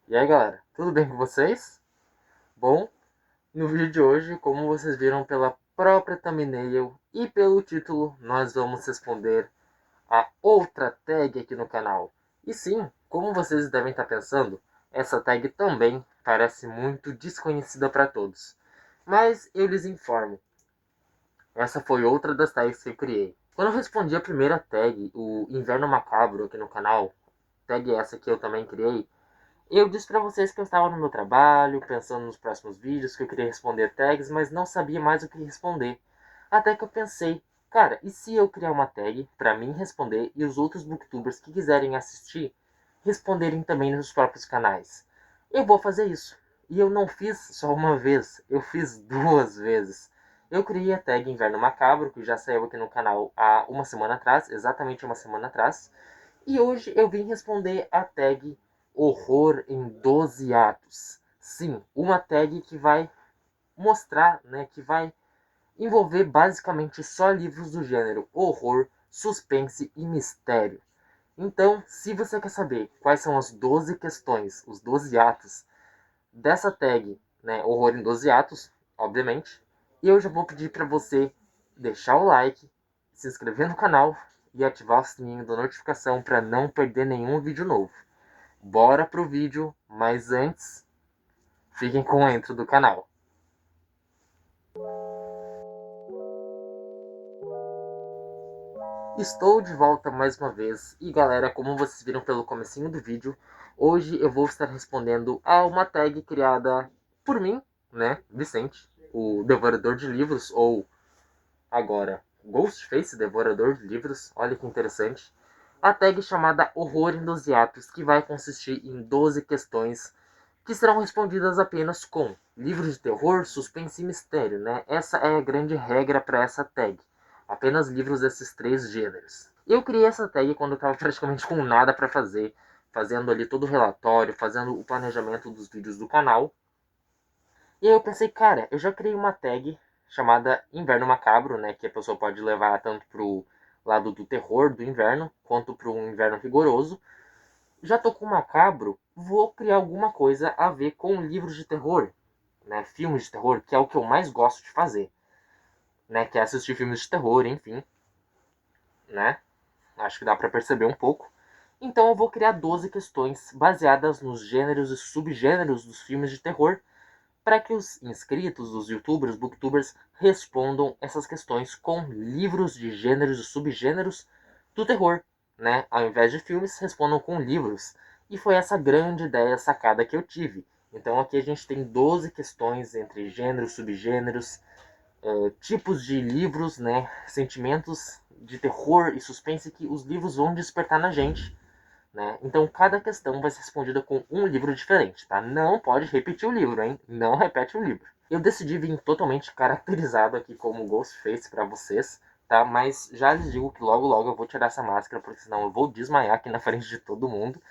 E aí galera, tudo bem com vocês? Bom, no vídeo de hoje, como vocês viram pela própria thumbnail e pelo título, nós vamos responder a outra tag aqui no canal. E sim, como vocês devem estar pensando, essa tag também parece muito desconhecida para todos. Mas eu lhes informo, essa foi outra das tags que eu criei. Quando eu respondi a primeira tag, o Inverno Macabro aqui no canal, tag essa que eu também criei, eu disse pra vocês que eu estava no meu trabalho, pensando nos próximos vídeos, que eu queria responder tags, mas não sabia mais o que responder. Até que eu pensei, cara, e se eu criar uma tag pra mim responder e os outros booktubers que quiserem assistir responderem também nos próprios canais? Eu vou fazer isso. E eu não fiz só uma vez, eu fiz duas vezes. Eu criei a tag Inverno Macabro, que já saiu aqui no canal há uma semana atrás, exatamente uma semana atrás. E hoje eu vim responder a tag Horror em 12 Atos. Sim, uma tag que vai mostrar, né, que vai envolver basicamente só livros do gênero horror, suspense e mistério. Então, se você quer saber quais são as 12 questões, os 12 atos dessa tag, né, Horror em 12 Atos, obviamente, eu já vou pedir para você deixar o like, se inscrever no canal e ativar o sininho da notificação para não perder nenhum vídeo novo. Bora pro vídeo, mas antes, fiquem com a intro do canal. Estou de volta mais uma vez e galera, como vocês viram pelo comecinho do vídeo, hoje eu vou estar respondendo a uma tag criada por mim, né, Vicente, o devorador de livros, ou agora Ghostface, devorador de livros, olha que interessante. A tag chamada Horror em 12 Atos, que vai consistir em 12 questões que serão respondidas apenas com livros de terror, suspense e mistério, né? Essa é a grande regra para essa tag. Apenas livros desses três gêneros. Eu criei essa tag quando eu estava praticamente com nada para fazer, fazendo ali todo o relatório, fazendo o planejamento dos vídeos do canal. E aí eu pensei, cara, eu já criei uma tag chamada Inverno Macabro, né? Que a pessoa pode levar tanto pro lado do terror do inverno, quanto pro inverno rigoroso. Já tô com macabro, vou criar alguma coisa a ver com livros de terror, né? Filmes de terror, que é o que eu mais gosto de fazer, né? Que é assistir filmes de terror, enfim, né? Acho que dá pra perceber um pouco. Então eu vou criar 12 questões baseadas nos gêneros e subgêneros dos filmes de terror, para que os inscritos, os youtubers, booktubers, respondam essas questões com livros de gêneros e subgêneros do terror, né? Ao invés de filmes, respondam com livros. E foi essa grande ideia sacada que eu tive. Então aqui a gente tem 12 questões entre gêneros, subgêneros, tipos de livros, né? Sentimentos de terror e suspense que os livros vão despertar na gente, né? Então cada questão vai ser respondida com um livro diferente, tá? Não pode repetir o livro, hein? Não repete o livro. Eu decidi vir totalmente caracterizado aqui como Ghostface para vocês, tá? Mas já lhes digo que logo logo eu vou tirar essa máscara, porque senão eu vou desmaiar aqui na frente de todo mundo.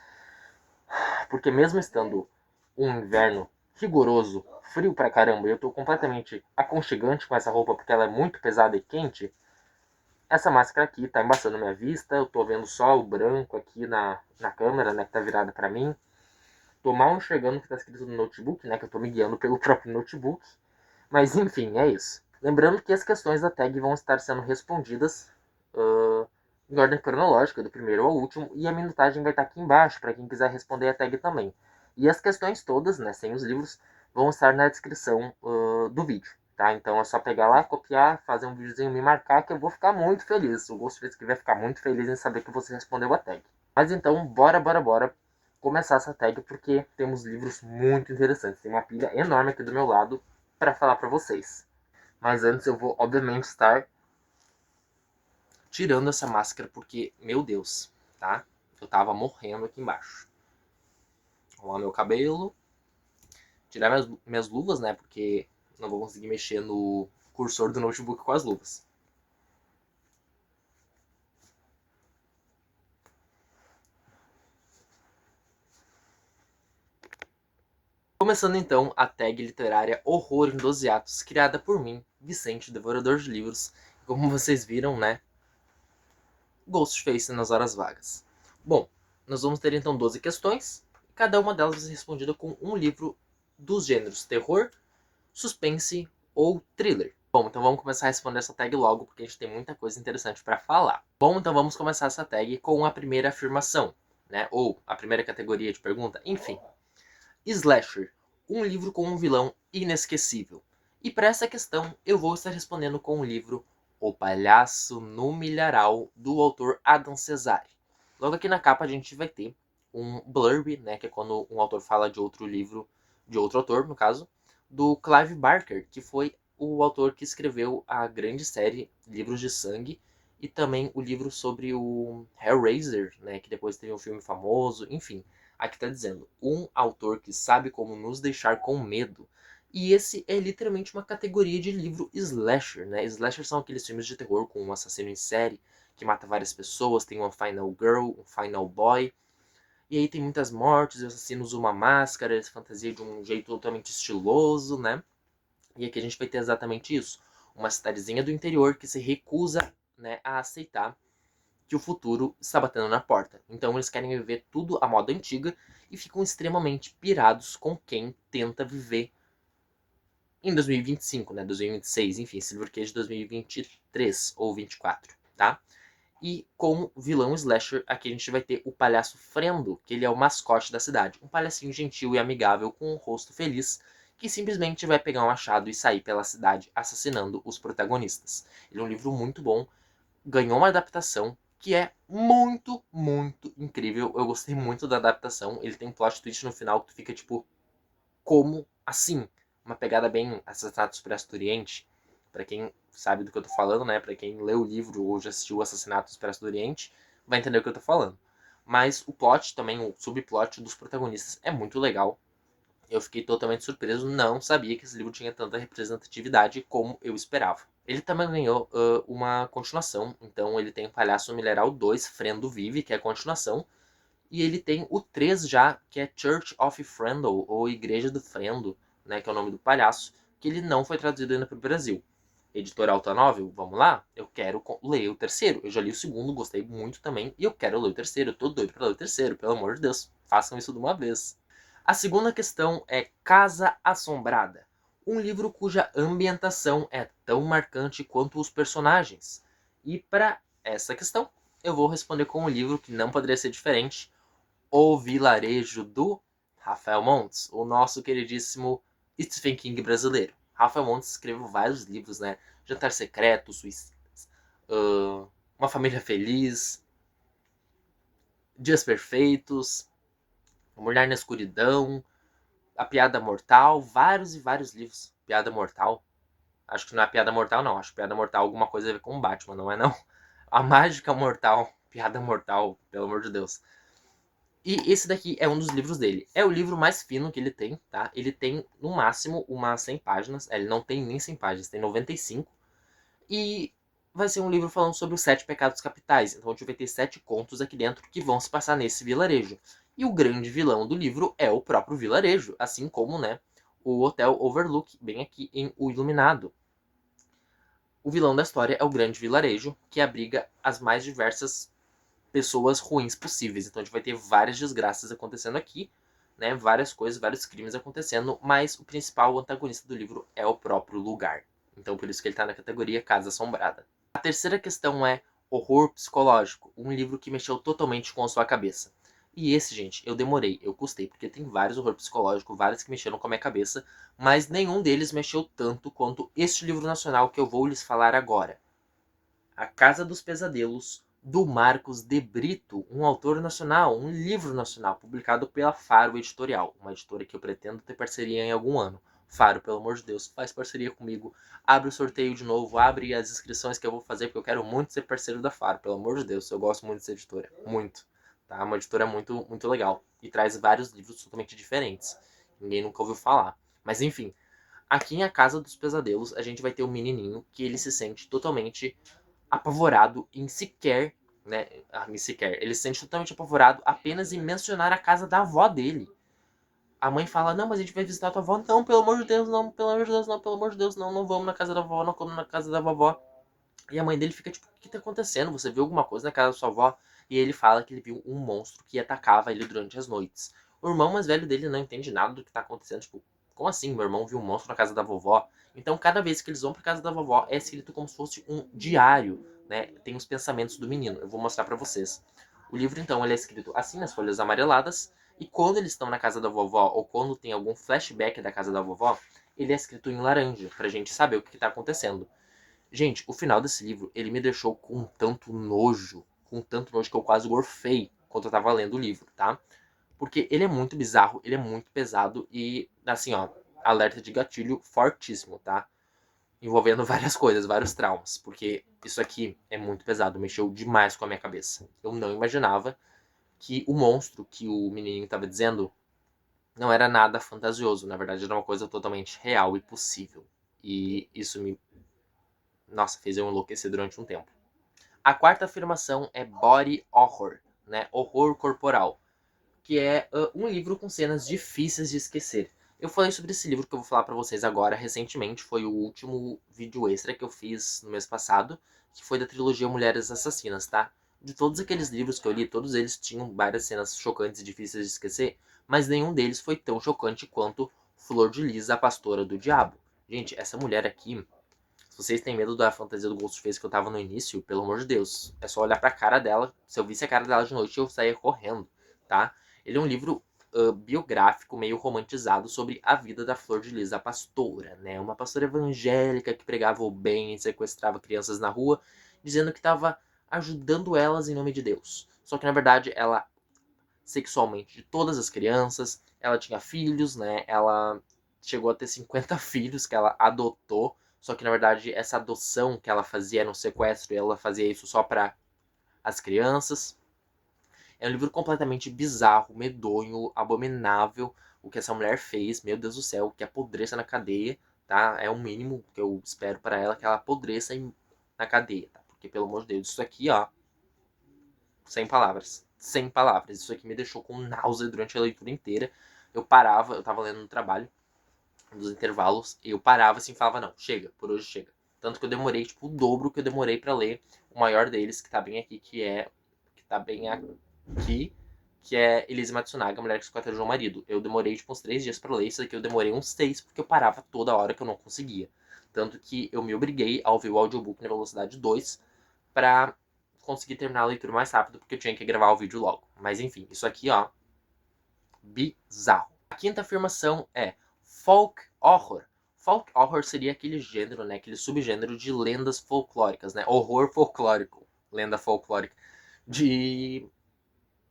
Porque mesmo estando um inverno rigoroso, frio pra caramba, e eu tô completamente aconchegante com essa roupa porque ela é muito pesada e quente, essa máscara aqui tá embaçando minha vista, eu tô vendo só o branco aqui na câmera, né, que tá virada pra mim. Tô mal enxergando o que tá escrito no notebook, né, que eu tô me guiando pelo próprio notebook. Mas enfim, é isso. Lembrando que as questões da tag vão estar sendo respondidas em ordem cronológica, do primeiro ao último, e a minutagem vai estar aqui embaixo, para quem quiser responder a tag também. E as questões todas, né, sem os livros, vão estar na descrição do vídeo. Tá? Então é só pegar lá, copiar, fazer um videozinho, me marcar, que eu vou ficar muito feliz. O Ghostface que vai ficar muito feliz em saber que você respondeu a tag. Mas então, bora começar essa tag, porque temos livros muito interessantes. Tem uma pilha enorme aqui do meu lado para falar para vocês. Mas antes eu vou, obviamente, estar tirando essa máscara, porque, meu Deus, tá? Eu tava morrendo aqui embaixo. Arrumar meu cabelo, tirar minhas luvas, né? Porque não vou conseguir mexer no cursor do notebook com as luvas. Começando então a tag literária Horror em 12 Atos, criada por mim, Vicente, devorador de livros. Como vocês viram, né? Ghostface nas horas vagas. Bom, nós vamos ter então 12 questões, cada uma delas vai ser respondida com um livro dos gêneros terror, suspense ou thriller. Bom, então vamos começar a responder essa tag logo, porque a gente tem muita coisa interessante para falar. Bom, então vamos começar essa tag com a primeira afirmação, né? Ou a primeira categoria de pergunta, enfim. Slasher, um livro com um vilão inesquecível. E para essa questão, eu vou estar respondendo com o livro O Palhaço no Milharal, do autor Adam Cesare. Logo aqui na capa a gente vai ter um blurb, né, que é quando um autor fala de outro livro, de outro autor, no caso, do Clive Barker, que foi o autor que escreveu a grande série Livros de Sangue e também o livro sobre o Hellraiser, né, que depois teve um filme famoso, enfim. Aqui tá dizendo, um autor que sabe como nos deixar com medo. E esse é literalmente uma categoria de livro slasher, né? Slasher são aqueles filmes de terror com um assassino em série que mata várias pessoas, tem uma final girl, um final boy. E aí tem muitas mortes, o assassino usa uma máscara, ele fantasia de um jeito totalmente estiloso, né? E aqui a gente vai ter exatamente isso. Uma cidadezinha do interior que se recusa, né, a aceitar que o futuro está batendo na porta. Então eles querem viver tudo à moda antiga e ficam extremamente pirados com quem tenta viver em 2025, né? 2026, enfim, Silver Cage 2023 ou 24, tá? E como vilão slasher, aqui a gente vai ter o palhaço Frendo, que ele é o mascote da cidade. Um palhacinho gentil e amigável com um rosto feliz, que simplesmente vai pegar um machado e sair pela cidade assassinando os protagonistas. Ele é um livro muito bom, ganhou uma adaptação que é muito, muito incrível. Eu gostei muito da adaptação. Ele tem um plot twist no final que tu fica tipo, como assim? Uma pegada bem Assassinato Expresso do Oriente. Pra quem sabe do que eu tô falando, né? Pra quem leu o livro ou já assistiu o Assassinato Expresso do Oriente, vai entender o que eu tô falando. Mas o plot também, o subplot dos protagonistas é muito legal. Eu fiquei totalmente surpreso, não sabia que esse livro tinha tanta representatividade como eu esperava. Ele também ganhou uma continuação, então ele tem o Palhaço Mineral 2, Frendo Vive, que é a continuação, e ele tem o 3 já, que é Church of Frendle, ou Igreja do Frendo, né, que é o nome do palhaço, que ele não foi traduzido ainda para o Brasil. Editora Alta Novel, vamos lá? Eu quero ler o terceiro. Eu já li o segundo, gostei muito também, e eu quero ler o terceiro. Eu tô doido para ler o terceiro, pelo amor de Deus. Façam isso de uma vez. A segunda questão é Casa Assombrada, um livro cuja ambientação é tão marcante quanto os personagens. E para essa questão, eu vou responder com um livro que não poderia ser diferente, O Vilarejo, do Rafael Montes, o nosso queridíssimo Stephen King brasileiro. Rafael Montes escreveu vários livros, né? Jantar Secreto, Suicidas, Uma Família Feliz, Dias Perfeitos, Mulher na Escuridão, A Piada Mortal, vários e vários livros. Piada Mortal. Acho que não é Piada Mortal, não. Acho que Piada Mortal alguma coisa a ver com Batman, não é não? A Mágica Mortal. Piada Mortal, pelo amor de Deus. E esse daqui é um dos livros dele. É o livro mais fino que ele tem, tá? Ele tem, no máximo, umas 100 páginas. Ele não tem nem 100 páginas, tem 95. E vai ser um livro falando sobre os 7 pecados capitais. Então a gente vai ter 7 contos aqui dentro que vão se passar nesse vilarejo. E o grande vilão do livro é o próprio vilarejo. Assim como, né, o Hotel Overlook, bem aqui em O Iluminado. O vilão da história é o grande vilarejo, que abriga as mais diversas pessoas ruins possíveis. Então a gente vai ter várias desgraças acontecendo aqui, né? Várias coisas, vários crimes acontecendo, mas o principal antagonista do livro é o próprio lugar. Então por isso que ele está na categoria Casa Assombrada. A terceira questão é Horror Psicológico, um livro que mexeu totalmente com a sua cabeça. E esse, gente, eu custei, porque tem vários horror psicológico, vários que mexeram com a minha cabeça, mas nenhum deles mexeu tanto quanto este livro nacional que eu vou lhes falar agora. A Casa dos Pesadelos, do Marcos de Brito, um autor nacional, um livro nacional, publicado pela Faro Editorial, uma editora que eu pretendo ter parceria em algum ano. Faro, pelo amor de Deus, faz parceria comigo, abre o sorteio de novo, abre as inscrições que eu vou fazer, porque eu quero muito ser parceiro da Faro, pelo amor de Deus, eu gosto muito dessa editora, muito. Tá? Uma editora muito, muito legal, e traz vários livros totalmente diferentes, ninguém nunca ouviu falar. Mas enfim, aqui em A Casa dos Pesadelos, a gente vai ter um menininho que ele se sente totalmente apavorado em sequer, né, ele se sente totalmente apavorado apenas em mencionar a casa da avó dele. A mãe fala, não, mas a gente vai visitar a tua avó. Não, pelo amor de Deus, não, pelo amor de Deus, não, pelo amor de Deus, não, não vamos na casa da vovó, não vamos na casa da vovó. E a mãe dele fica tipo, o que tá acontecendo? Você viu alguma coisa na casa da sua avó? E ele fala que ele viu um monstro que atacava ele durante as noites. O irmão mais velho dele não entende nada do que tá acontecendo. Tipo, como assim? Meu irmão viu um monstro na casa da vovó? Então, cada vez que eles vão pra casa da vovó, é escrito como se fosse um diário, né? Tem os pensamentos do menino. Eu vou mostrar pra vocês. O livro, então, ele é escrito assim, nas folhas amareladas. E quando eles estão na casa da vovó, ou quando tem algum flashback da casa da vovó, ele é escrito em laranja, pra gente saber o que tá acontecendo. Gente, o final desse livro, ele me deixou com tanto nojo que eu quase gorfei quando eu tava lendo o livro, tá? Porque ele é muito bizarro, ele é muito pesado e, assim, ó, alerta de gatilho fortíssimo, tá? Envolvendo várias coisas, vários traumas, porque isso aqui é muito pesado, mexeu demais com a minha cabeça. Eu não imaginava que o monstro que o menininho tava dizendo não era nada fantasioso, na verdade era uma coisa totalmente real e possível. E isso me, nossa, fez eu enlouquecer durante um tempo. A quarta afirmação é body horror, né? Horror corporal, que é um livro com cenas difíceis de esquecer. Eu falei sobre esse livro que eu vou falar pra vocês agora, recentemente, foi o último vídeo extra que eu fiz no mês passado, que foi da trilogia Mulheres Assassinas, tá? De todos aqueles livros que eu li, todos eles tinham várias cenas chocantes e difíceis de esquecer, mas nenhum deles foi tão chocante quanto Flor de Lis, a Pastora do Diabo. Gente, essa mulher aqui, se vocês têm medo da fantasia do Ghostface que eu tava no início, pelo amor de Deus, é só olhar pra cara dela. Se eu visse a cara dela de noite, eu saía correndo, tá? Ele é um livro biográfico, meio romantizado, sobre a vida da Flor de Lis, a pastora, né? Uma pastora evangélica que pregava o bem e sequestrava crianças na rua, dizendo que estava ajudando elas em nome de Deus. Só que, na verdade, ela sexualmente de todas as crianças, ela tinha filhos, né? Ela chegou a ter 50 filhos que ela adotou, só que na verdade essa adoção que ela fazia era um sequestro e ela fazia isso só para as crianças. É um livro completamente bizarro, medonho, abominável o que essa mulher fez, meu Deus do céu, que apodreça na cadeia, tá? É o mínimo que eu espero para ela, que ela apodreça na cadeia, tá? Porque pelo amor de Deus, isso aqui, ó, sem palavras. Sem palavras. Isso aqui me deixou com náusea durante a leitura inteira. Eu parava, eu tava lendo no trabalho, nos intervalos, e eu parava assim e falava, não, chega, por hoje chega. Tanto que eu demorei, tipo, o dobro que eu demorei para ler o maior deles, que tá bem aqui, que tá bem aqui, que é Elise Matsunaga, a Mulher que Esquadrou o Marido. Eu demorei, tipo, uns 3 dias para ler, isso aqui eu demorei uns 6, porque eu parava toda hora que eu não conseguia. Tanto que eu me obriguei a ouvir o audiobook na velocidade 2 pra conseguir terminar a leitura mais rápido, porque eu tinha que gravar o vídeo logo. Mas enfim, isso aqui, ó, bizarro. A quinta afirmação é folk horror. Folk horror seria aquele gênero, né, aquele subgênero de lendas folclóricas, né, horror folclórico, lenda folclórica, de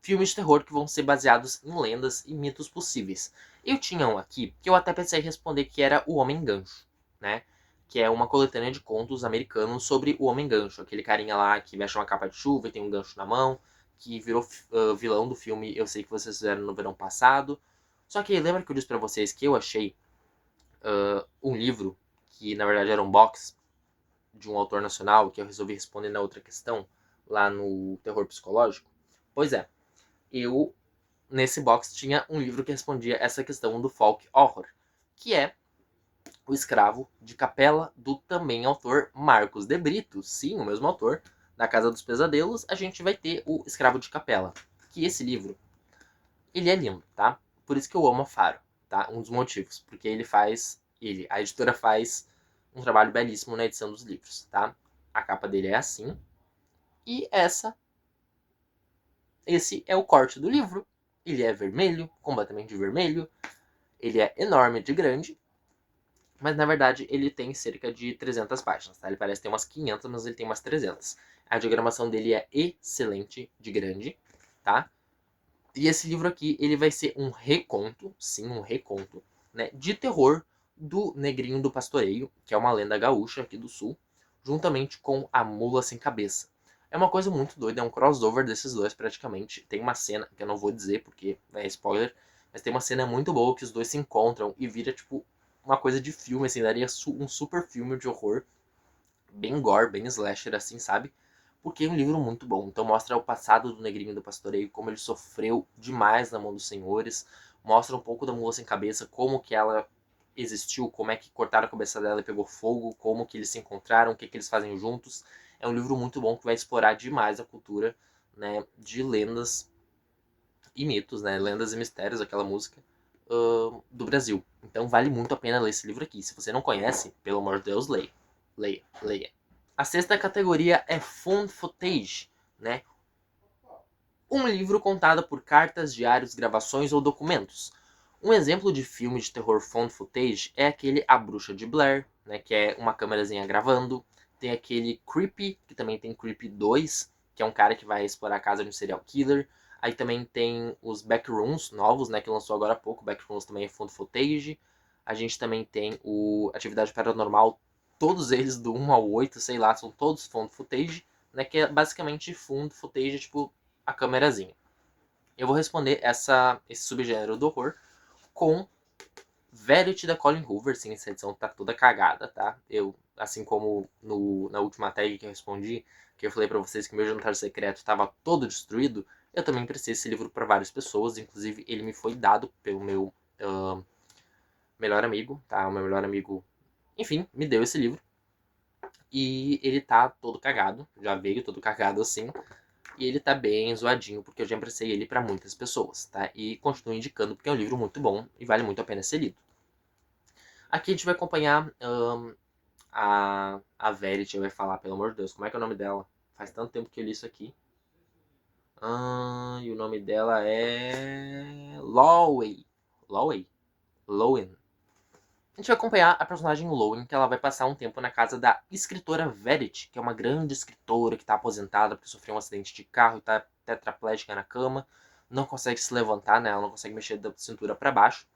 filmes de terror que vão ser baseados em lendas e mitos possíveis. Eu tinha um aqui que eu até pensei em responder que era O Homem Gancho, né? Que é uma coletânea de contos americanos sobre o Homem Gancho, aquele carinha lá que veste uma capa de chuva e tem um gancho na mão, que virou vilão do filme Eu Sei Que Vocês Fizeram no Verão Passado. Só que lembra que eu disse pra vocês que eu achei um livro, que na verdade era um box, de um autor nacional, que eu resolvi responder na outra questão, lá no Terror Psicológico? Pois é, eu nesse box tinha um livro que respondia essa questão do folk horror, que é O Escravo de Capela, do também autor Marcos de Brito. Sim, o mesmo autor. Da Casa dos Pesadelos, a gente vai ter O Escravo de Capela. Que esse livro, ele é lindo, tá? Por isso que eu amo a Faro, tá? Um dos motivos. Porque a editora faz um trabalho belíssimo na edição dos livros, tá? A capa dele é assim. E esse é o corte do livro. Ele é vermelho, completamente vermelho. Ele é enorme de grande, mas na verdade ele tem cerca de 300 páginas, tá? Ele parece ter umas 500, mas ele tem umas 300. A diagramação dele é excelente de grande, tá? E esse livro aqui, ele vai ser um reconto, sim, um reconto, né, de terror do Negrinho do Pastoreio, que é uma lenda gaúcha aqui do sul, juntamente com A Mula Sem Cabeça. É uma coisa muito doida, é um crossover desses dois praticamente. Tem uma cena, que eu não vou dizer porque é spoiler, mas tem uma cena muito boa que os dois se encontram e vira tipo uma coisa de filme, assim, daria um super filme de horror, bem gore, bem slasher, assim, sabe? Porque é um livro muito bom. Então mostra o passado do Negrinho do Pastoreio, como ele sofreu demais na mão dos senhores, mostra um pouco da Mula Sem Cabeça, como que ela existiu, como é que cortaram a cabeça dela e pegou fogo, como que eles se encontraram, o que que eles fazem juntos. É um livro muito bom que vai explorar demais a cultura, né, de lendas e Mitos, né? Lendas e Mistérios, aquela música, do Brasil. Então vale muito a pena ler esse livro aqui. Se você não conhece, pelo amor de Deus, leia. Leia, leia. A sexta categoria é Found Footage, né? Um livro contado por cartas, diários, gravações ou documentos. Um exemplo de filme de terror found footage é aquele A Bruxa de Blair, né, que é uma câmerazinha gravando. Tem aquele Creepy, que também tem Creepy 2, que é um cara que vai explorar a casa de um serial killer. Aí também tem os Backrooms novos, né, que lançou agora há pouco. Backrooms também é found footage. A gente também tem o Atividade Paranormal, todos eles do 1 ao 8, sei lá, são todos found footage, né, que é basicamente found footage, tipo a câmerazinha. Eu vou responder esse subgênero do horror com Verity da Colin Hoover. Sim, essa edição tá toda cagada, tá? Eu, assim como na última tag que eu respondi, que eu falei pra vocês que meu jantar secreto tava todo destruído, eu também prestei esse livro pra várias pessoas. Inclusive, ele me foi dado pelo meu melhor amigo, tá? O meu melhor amigo, enfim, me deu esse livro. E ele tá todo cagado, já veio todo cagado assim. E ele tá bem zoadinho, porque eu já emprestei ele pra muitas pessoas, tá? E continuo indicando, porque é um livro muito bom e vale muito a pena ser lido. Aqui a gente vai acompanhar a Verity, vai falar, pelo amor de Deus, como é que é o nome dela? Faz tanto tempo que eu li isso aqui. E o nome dela é... Lowey. Lowey? Lowen. A gente vai acompanhar a personagem Lowen, que ela vai passar um tempo na casa da escritora Verity, que é uma grande escritora que está aposentada porque sofreu um acidente de carro e está tetraplégica na cama, não consegue se levantar, né? Ela não consegue mexer da cintura para baixo.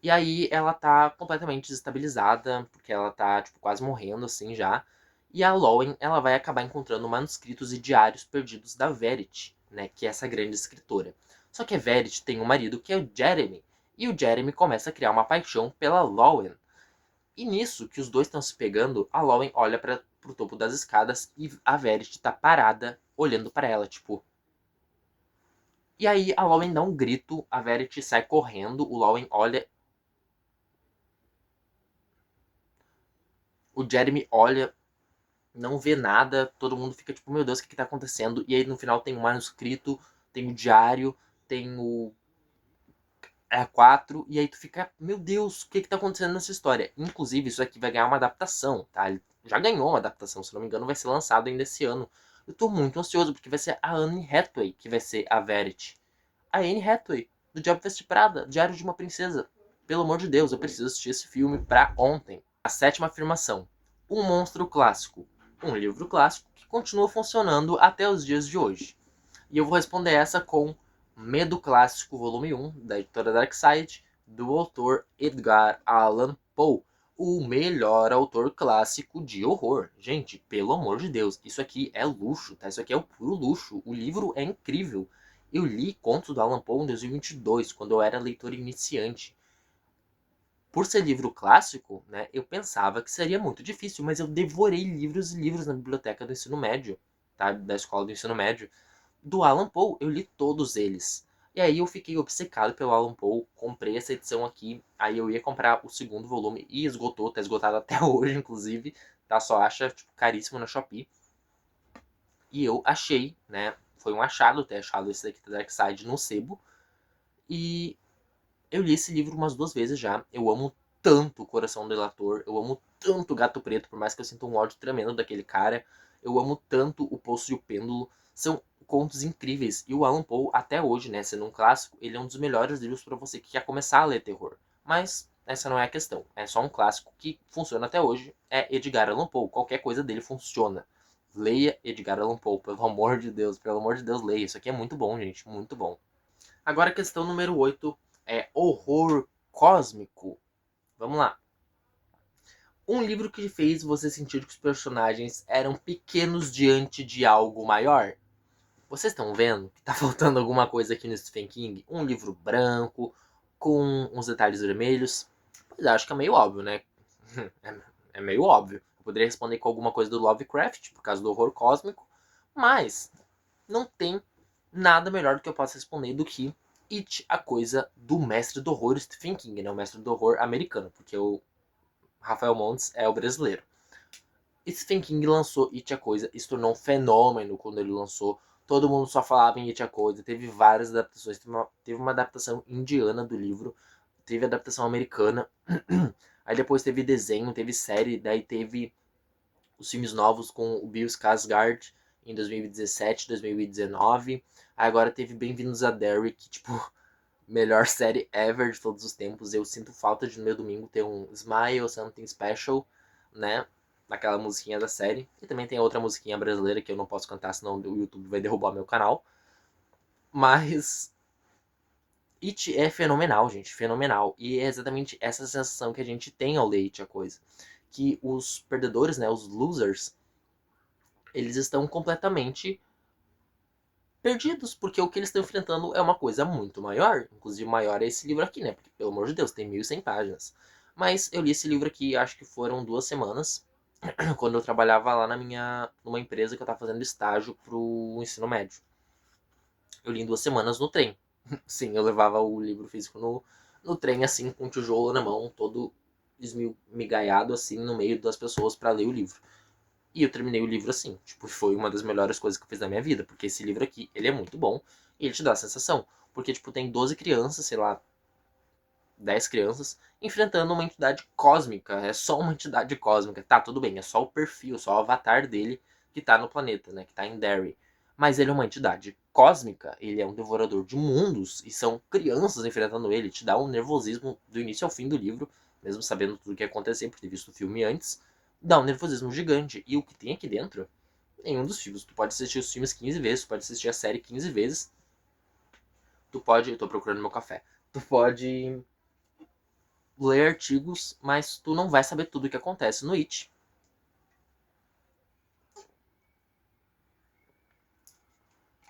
E aí ela tá completamente desestabilizada, porque ela tá tipo quase morrendo assim já. E a Lowen, ela vai acabar encontrando manuscritos e diários perdidos da Verity, né, que é essa grande escritora. Só que a Verity tem um marido que é o Jeremy, e o Jeremy começa a criar uma paixão pela Lowen. E nisso, que os dois estão se pegando, a Lowen olha para pro topo das escadas e a Verity tá parada, olhando para ela, tipo... E aí a Lowen dá um grito, a Verity sai correndo, o Lowen olha... O Jeremy olha, não vê nada, todo mundo fica tipo, meu Deus, o que tá acontecendo? E aí no final tem um manuscrito, tem o diário, tem o A4, e aí tu fica, meu Deus, o que tá acontecendo nessa história? Inclusive, isso aqui vai ganhar uma adaptação, tá? Ele já ganhou uma adaptação, se não me engano, vai ser lançado ainda esse ano. Eu tô muito ansioso, porque vai ser a Anne Hathaway que vai ser a Verity. A Anne Hathaway, do Diabo Veste Prada, Diário de uma Princesa. Pelo amor de Deus, eu preciso assistir esse filme pra ontem. A sétima afirmação. Um monstro clássico. Um livro clássico que continua funcionando até os dias de hoje. E eu vou responder essa com Medo Clássico, volume 1, da editora Darkside, do autor Edgar Allan Poe, o melhor autor clássico de horror. Gente, pelo amor de Deus, isso aqui é luxo, tá? Isso aqui é o puro luxo. O livro é incrível. Eu li Contos do Allan Poe em 2022, quando eu era leitor iniciante. Por ser livro clássico, né, eu pensava que seria muito difícil, mas eu devorei livros e livros na biblioteca do ensino médio, tá? Da escola do ensino médio. Do Allan Poe, eu li todos eles. E aí eu fiquei obcecado pelo Allan Poe, comprei essa edição aqui, aí eu ia comprar o segundo volume e esgotou, tá esgotado até hoje, inclusive, tá? Só acha, tipo, caríssimo na Shopee. E eu achei, né, foi um achado ter achado esse daqui da Darkside no sebo, e eu li esse livro umas 2 vezes já, eu amo tanto o Coração do Delator, eu amo tanto o Gato Preto, por mais que eu sinta um ódio tremendo daquele cara, eu amo tanto o Poço e o Pêndulo, são contos incríveis. E o Allan Poe, até hoje, né, sendo um clássico, ele é um dos melhores livros para você que quer começar a ler terror. Mas essa não é a questão. É só um clássico que funciona até hoje. É Edgar Allan Poe. Qualquer coisa dele funciona. Leia Edgar Allan Poe, pelo amor de Deus. Pelo amor de Deus, leia. Isso aqui é muito bom, gente. Muito bom. Agora a questão número 8 é horror cósmico. Vamos lá. Um livro que fez você sentir que os personagens eram pequenos diante de algo maior. Vocês estão vendo que tá faltando alguma coisa aqui no Stephen King? Um livro branco, com uns detalhes vermelhos. Pois é, acho que é meio óbvio, né? É meio óbvio. Eu poderia responder com alguma coisa do Lovecraft, por causa do horror cósmico. Mas não tem nada melhor do que eu possa responder do que It, a coisa do mestre do horror Stephen King, né? O mestre do horror americano, porque o Rafael Montes é o brasileiro. Stephen King lançou It, a coisa, e se tornou um fenômeno quando ele lançou. Todo mundo só falava em It a Coisa. Teve várias adaptações. Teve uma adaptação indiana do livro. Teve adaptação americana. Aí depois teve desenho, teve série. Daí teve os filmes novos com o Bill Skarsgård em 2017, 2019. Aí agora teve Bem-vindos a Derry, que, tipo, melhor série ever de todos os tempos. Eu sinto falta de no meu domingo ter um Smile, Something Special, né? Naquela musiquinha da série. E também tem outra musiquinha brasileira que eu não posso cantar, senão o YouTube vai derrubar meu canal. Mas It é fenomenal, gente, fenomenal. E é exatamente essa sensação que a gente tem ao ler It, a coisa. Que os perdedores, né, os losers, eles estão completamente perdidos, porque o que eles estão enfrentando é uma coisa muito maior. Inclusive, maior é esse livro aqui, né? Porque, pelo amor de Deus, tem 1.100 páginas. Mas eu li esse livro aqui, acho que foram 2 semanas, quando eu trabalhava lá numa empresa que eu estava fazendo estágio pro ensino médio. Eu li em 2 semanas no trem. Sim, eu levava o livro físico no trem, assim, com o tijolo na mão, todo esmigaiado, assim, no meio das pessoas para ler o livro. E eu terminei o livro assim. Tipo, foi uma das melhores coisas que eu fiz na minha vida. Porque esse livro aqui, ele é muito bom. E ele te dá a sensação. Porque, tipo, tem 12 crianças, sei lá, 10 crianças, enfrentando uma entidade cósmica. É só uma entidade cósmica. Tá, tudo bem. É só o perfil, só o avatar dele que tá no planeta, né? Que tá em Derry. Mas ele é uma entidade cósmica. Ele é um devorador de mundos. E são crianças enfrentando ele. Te dá um nervosismo do início ao fim do livro. Mesmo sabendo tudo o que ia acontecer, por ter visto o filme antes. Dá um nervosismo gigante. E o que tem aqui dentro, nenhum dos filmes. Tu pode assistir os filmes 15 vezes, tu pode assistir a série 15 vezes. Tu pode. Eu tô procurando meu café. Tu pode ler artigos, mas tu não vai saber tudo o que acontece no It.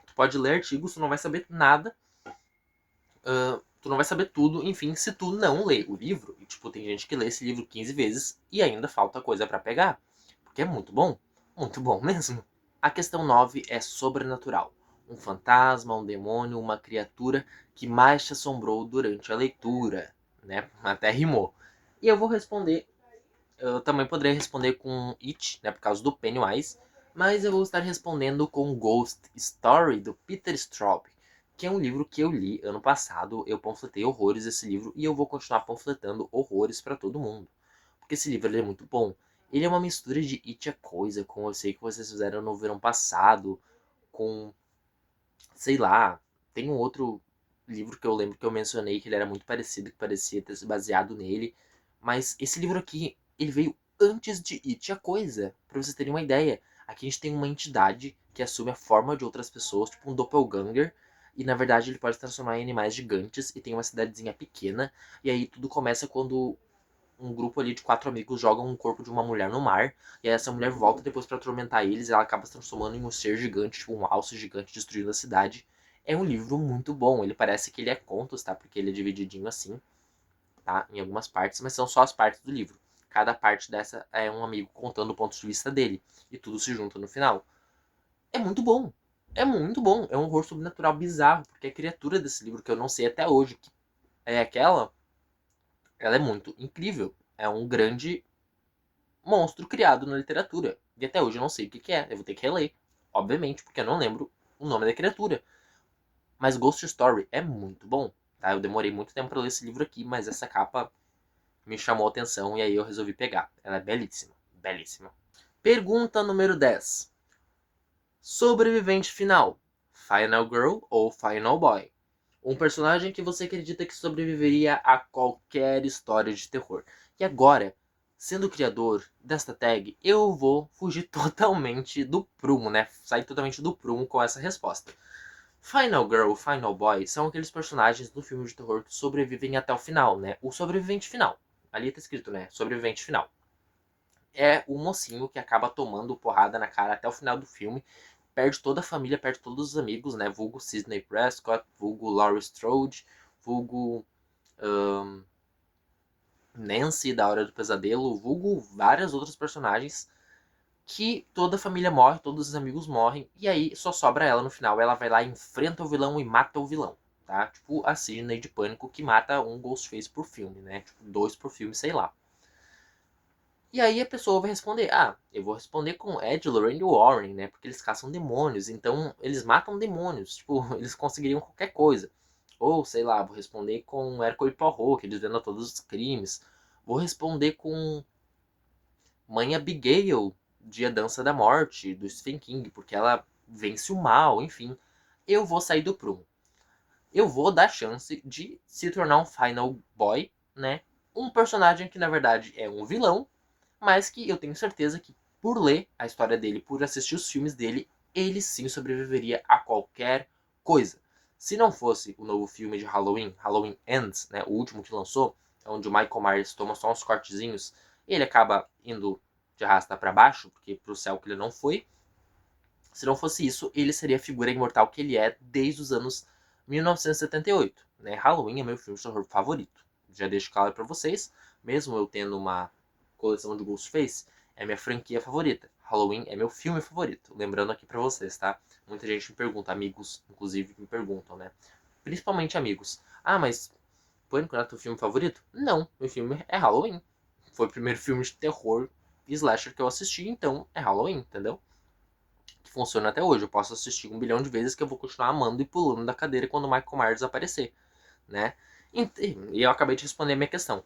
Tu pode ler artigos, tu não vai saber nada. Tu não vai saber tudo, enfim, se tu não ler o livro. E, tipo, tem gente que lê esse livro 15 vezes e ainda falta coisa para pegar. Porque é muito bom. Muito bom mesmo. A questão 9 é sobrenatural. Um fantasma, um demônio, uma criatura que mais te assombrou durante a leitura, né? Até rimou. E eu vou responder, eu também poderia responder com It, né, por causa do Pennywise, mas eu vou estar respondendo com Ghost Story, do Peter Straub, que é um livro que eu li ano passado. Eu panfletei horrores esse livro e eu vou continuar panfletando horrores para todo mundo. Porque esse livro ele é muito bom. Ele é uma mistura de It a Coisa, com eu sei que vocês fizeram no verão passado, com, sei lá, tem um outro livro que eu lembro que eu mencionei que ele era muito parecido, que parecia ter se baseado nele. Mas esse livro aqui, ele veio antes de It a Coisa, pra vocês terem uma ideia. Aqui a gente tem uma entidade que assume a forma de outras pessoas, tipo um doppelganger, e na verdade ele pode se transformar em animais gigantes, e tem uma cidadezinha pequena, e aí tudo começa quando um grupo ali de 4 amigos jogam um corpo de uma mulher no mar, e aí essa mulher volta depois pra atormentar eles, e ela acaba se transformando em um ser gigante, tipo um alce gigante destruindo a cidade. É um livro muito bom, ele parece que ele é contos, tá? Porque ele é divididinho assim, tá? Em algumas partes, mas são só as partes do livro. Cada parte dessa é um amigo contando o ponto de vista dele, e tudo se junta no final. É muito bom. É muito bom. É um horror sobrenatural bizarro, porque a criatura desse livro, que eu não sei até hoje que é aquela, ela é muito incrível. É um grande monstro criado na literatura. E até hoje eu não sei o que é. Eu vou ter que reler, obviamente, porque eu não lembro o nome da criatura. Mas Ghost Story é muito bom. Tá? Eu demorei muito tempo para ler esse livro aqui, mas essa capa me chamou a atenção e aí eu resolvi pegar. Ela é belíssima. Belíssima. Pergunta número 10. Sobrevivente final. Final Girl ou Final Boy? Um personagem que você acredita que sobreviveria a qualquer história de terror. E agora, sendo o criador desta tag, eu vou fugir totalmente do prumo, né? Sair totalmente do prumo com essa resposta. Final Girl, Final Boy são aqueles personagens do filme de terror que sobrevivem até o final, né? O sobrevivente final. Ali tá escrito, né? Sobrevivente final. É o mocinho que acaba tomando porrada na cara até o final do filme, perde toda a família, perde todos os amigos, né? Vulgo Sidney Prescott, vulgo Laurie Strode, vulgo Nancy da Hora do Pesadelo, vulgo vários outros personagens que toda a família morre, todos os amigos morrem, e aí só sobra ela no final. Ela vai lá, enfrenta o vilão e mata o vilão, tá? Tipo a Sidney de Pânico que mata um Ghostface por filme, né? Tipo 2 por filme, sei lá. E aí a pessoa vai responder, eu vou responder com Ed, Lorraine e Warren, né? Porque eles caçam demônios, então eles matam demônios. Tipo, eles conseguiriam qualquer coisa. Ou, sei lá, vou responder com Hercule Poirot, que eles desvenda todos os crimes. Vou responder com Mãe Abigail, de A Dança da Morte, do Stephen King, porque ela vence o mal, enfim. Eu vou sair do prumo. Eu vou dar chance de se tornar um Final Boy, né? Um personagem que, na verdade, é um vilão, mas que eu tenho certeza que, por ler a história dele, por assistir os filmes dele, ele sim sobreviveria a qualquer coisa. Se não fosse o novo filme de Halloween, Halloween Ends, né, o último que lançou, onde o Michael Myers toma só uns cortezinhos, e ele acaba indo de arrasta para baixo, porque pro céu que ele não foi. Se não fosse isso, ele seria a figura imortal que ele é desde os anos 1978. Né? Halloween é meu filme de terror favorito. Já deixo claro para vocês, mesmo eu tendo uma coleção de Ghostface, é minha franquia favorita. Halloween é meu filme favorito. Lembrando aqui para vocês, tá? Muita gente me pergunta, amigos, inclusive, me perguntam, né? Principalmente amigos. Mas Pânico não é teu filme favorito? Não, meu filme é Halloween. Foi o primeiro filme de terror e slasher que eu assisti, então é Halloween, entendeu? Que funciona até hoje. Eu posso assistir 1 bilhão de vezes que eu vou continuar amando e pulando da cadeira quando o Michael Myers aparecer, né? E eu acabei de responder a minha questão.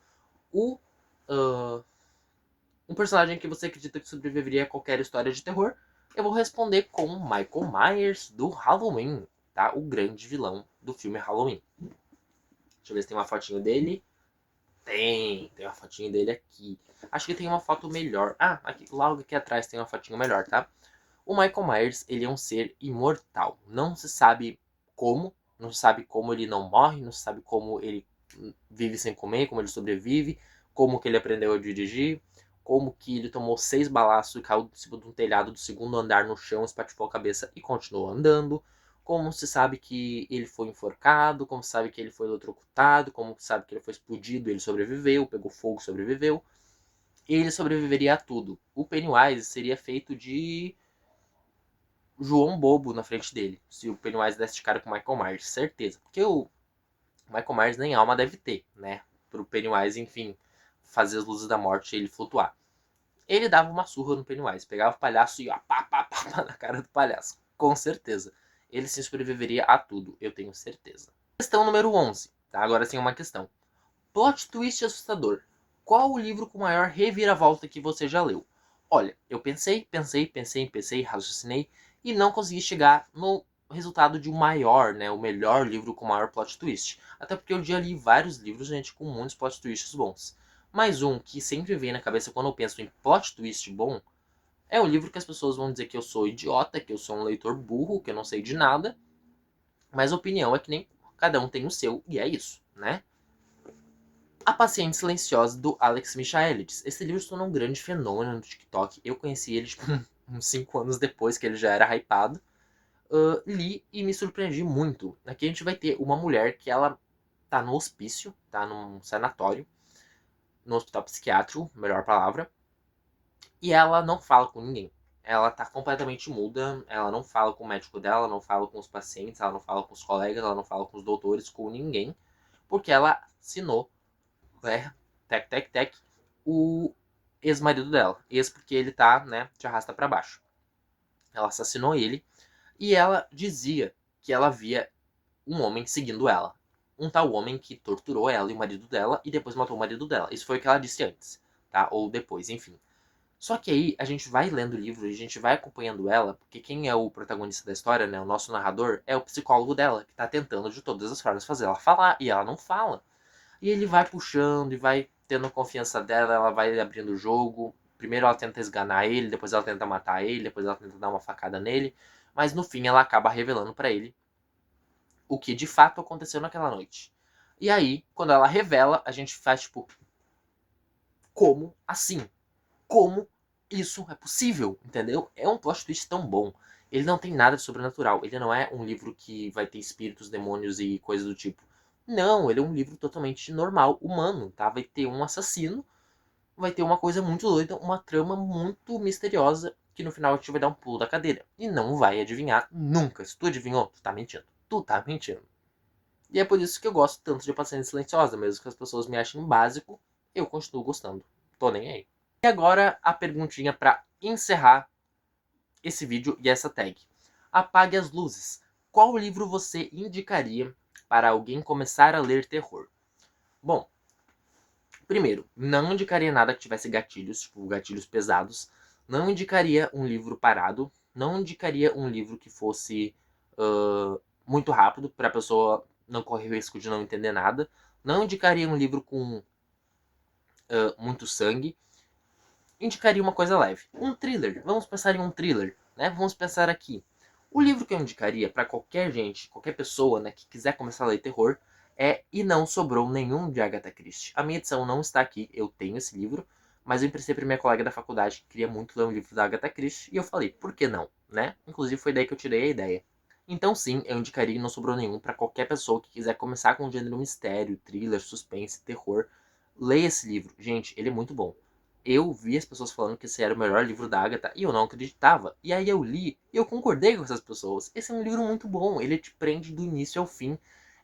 Um personagem que você acredita que sobreviveria a qualquer história de terror, eu vou responder com Michael Myers do Halloween, tá? O grande vilão do filme Halloween. Deixa eu ver se tem uma fotinho dele. Tem uma fotinho dele aqui. Acho que tem uma foto melhor. Aqui, logo aqui atrás tem uma fotinho melhor, tá? O Michael Myers, ele é um ser imortal. Não se sabe como, não se sabe como ele não morre, não se sabe como ele vive sem comer, como ele sobrevive, como que ele aprendeu a dirigir, como que ele tomou 6 balaços e caiu de cima de um telhado do segundo andar no chão, espatifou a cabeça e continuou andando. Como se sabe que ele foi enforcado, como se sabe que ele foi eletrocutado, como se sabe que ele foi explodido, ele sobreviveu, pegou fogo, sobreviveu. Ele sobreviveria a tudo. O Pennywise seria feito de João Bobo na frente dele, se o Pennywise desse de cara com o Michael Myers, certeza. Porque o Michael Myers nem alma deve ter, né? Pro Pennywise, enfim, fazer as luzes da morte e ele flutuar. Ele dava uma surra no Pennywise, pegava o palhaço e ó, pá, na cara do palhaço. Com certeza. Ele sim sobreviveria a tudo, eu tenho certeza. Questão número 11, tá? Agora sim uma questão. Plot twist assustador. Qual o livro com maior reviravolta que você já leu? Olha, eu pensei, raciocinei e não consegui chegar no resultado de um maior, né, o melhor livro com maior plot twist. Até porque eu já li vários livros, gente, com muitos plot twists bons. Mas um que sempre vem na cabeça quando eu penso em plot twist bom é o livro que as pessoas vão dizer que eu sou idiota, que eu sou um leitor burro, que eu não sei de nada. Mas a opinião é que nem cada um tem o seu e é isso, né? A Paciente Silenciosa, do Alex Michaelides. Esse livro se tornou um grande fenômeno no TikTok. Eu conheci ele tipo, uns 5 anos depois que ele já era hypado. Li e me surpreendi muito. Aqui a gente vai ter uma mulher que ela tá no hospício, tá num sanatório, no hospital psiquiátrico, melhor palavra, e ela não fala com ninguém. Ela tá completamente muda, ela não fala com o médico dela, não fala com os pacientes, ela não fala com os colegas, ela não fala com os doutores, com ninguém, porque ela assinou, né, tec, o ex-marido dela. Ex porque ele tá, né, de arrasta pra baixo. Ela assassinou ele e ela dizia que ela via um homem seguindo ela. Um tal homem que torturou ela e o marido dela e depois matou o marido dela. Isso foi o que ela disse antes, tá? Ou depois, enfim. Só que aí a gente vai lendo o livro e a gente vai acompanhando ela, porque quem é o protagonista da história, né, o nosso narrador, é o psicólogo dela, que tá tentando de todas as formas fazer ela falar, e ela não fala. E ele vai puxando e vai tendo confiança dela, ela vai abrindo o jogo. Primeiro ela tenta esganar ele, depois ela tenta matar ele, depois ela tenta dar uma facada nele. Mas no fim ela acaba revelando pra ele o que de fato aconteceu naquela noite. E aí, quando ela revela, a gente faz tipo, como assim? Como isso é possível? Entendeu? É um plot twist tão bom. Ele não tem nada de sobrenatural. Ele não é um livro que vai ter espíritos, demônios e coisas do tipo. Não, ele é um livro totalmente normal, humano, tá? Vai ter um assassino, vai ter uma coisa muito doida, uma trama muito misteriosa, que no final a gente vai dar um pulo da cadeira. E não vai adivinhar nunca. Se tu adivinhou, tu tá mentindo. Tu tá mentindo. E é por isso que eu gosto tanto de Paciente Silenciosa, mesmo que as pessoas me achem básico, eu continuo gostando. Tô nem aí. E agora a perguntinha para encerrar esse vídeo e essa tag. Apague as luzes. Qual livro você indicaria para alguém começar a ler terror? Bom, primeiro, não indicaria nada que tivesse gatilhos, tipo gatilhos pesados. Não indicaria um livro parado. Não indicaria um livro que fosse muito rápido, para a pessoa não correr o risco de não entender nada. Não indicaria um livro com muito sangue. Indicaria uma coisa leve. Um thriller. Vamos pensar em um thriller, né? Vamos pensar aqui. O livro que eu indicaria para qualquer gente, qualquer pessoa, né, que quiser começar a ler terror é E Não Sobrou Nenhum, de Agatha Christie. A minha edição não está aqui, eu tenho esse livro, mas eu emprestei para minha colega da faculdade que queria muito ler um livro da Agatha Christie e eu falei, por que não, né? Inclusive foi daí que eu tirei a ideia. Então sim, eu indicaria E Não Sobrou Nenhum para qualquer pessoa que quiser começar com o gênero mistério, thriller, suspense, terror. Leia esse livro. Gente, ele é muito bom. Eu vi as pessoas falando que esse era o melhor livro da Agatha e eu não acreditava. E aí eu li e eu concordei com essas pessoas. Esse é um livro muito bom, ele te prende do início ao fim.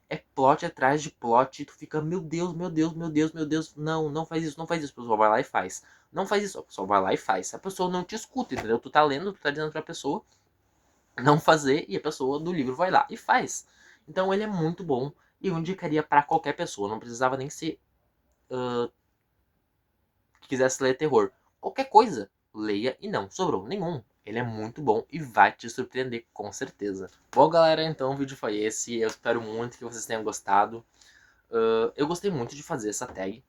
É plot atrás de plot, e tu fica, meu Deus, meu Deus, meu Deus, meu Deus, não, não faz isso, não faz isso. A pessoa vai lá e faz. Não faz isso, a pessoa vai lá e faz. A pessoa não te escuta, entendeu? Tu tá lendo, tu tá dizendo pra pessoa não fazer e a pessoa do livro vai lá e faz. Então ele é muito bom e eu indicaria pra qualquer pessoa. Não precisava nem ser que quisesse ler terror. Qualquer coisa, leia e não sobrou nenhum. Ele é muito bom e vai te surpreender, com certeza. Bom, galera, então o vídeo foi esse. Eu espero muito que vocês tenham gostado. Eu gostei muito de fazer essa tag.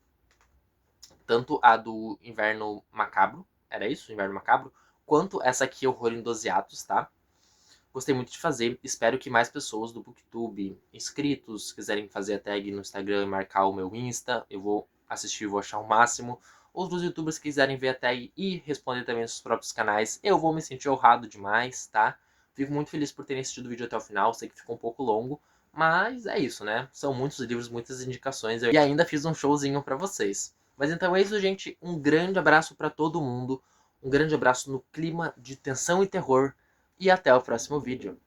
Tanto a do Inverno Macabro, era isso? Inverno Macabro? Quanto essa aqui, Horror em 12 Atos, tá? Gostei muito de fazer. Espero que mais pessoas do Booktube, inscritos, quiserem fazer a tag no Instagram e marcar o meu Insta. Eu vou assistir, vou achar o máximo. Outros youtubers que quiserem ver a tag e responder também nos seus próprios canais, eu vou me sentir honrado demais, tá? Fico muito feliz por terem assistido o vídeo até o final. Sei que ficou um pouco longo, mas é isso, né? São muitos livros, muitas indicações. E ainda fiz um showzinho pra vocês. Mas então é isso, gente. Um grande abraço pra todo mundo. Um grande abraço no clima de tensão e terror. E até o próximo vídeo.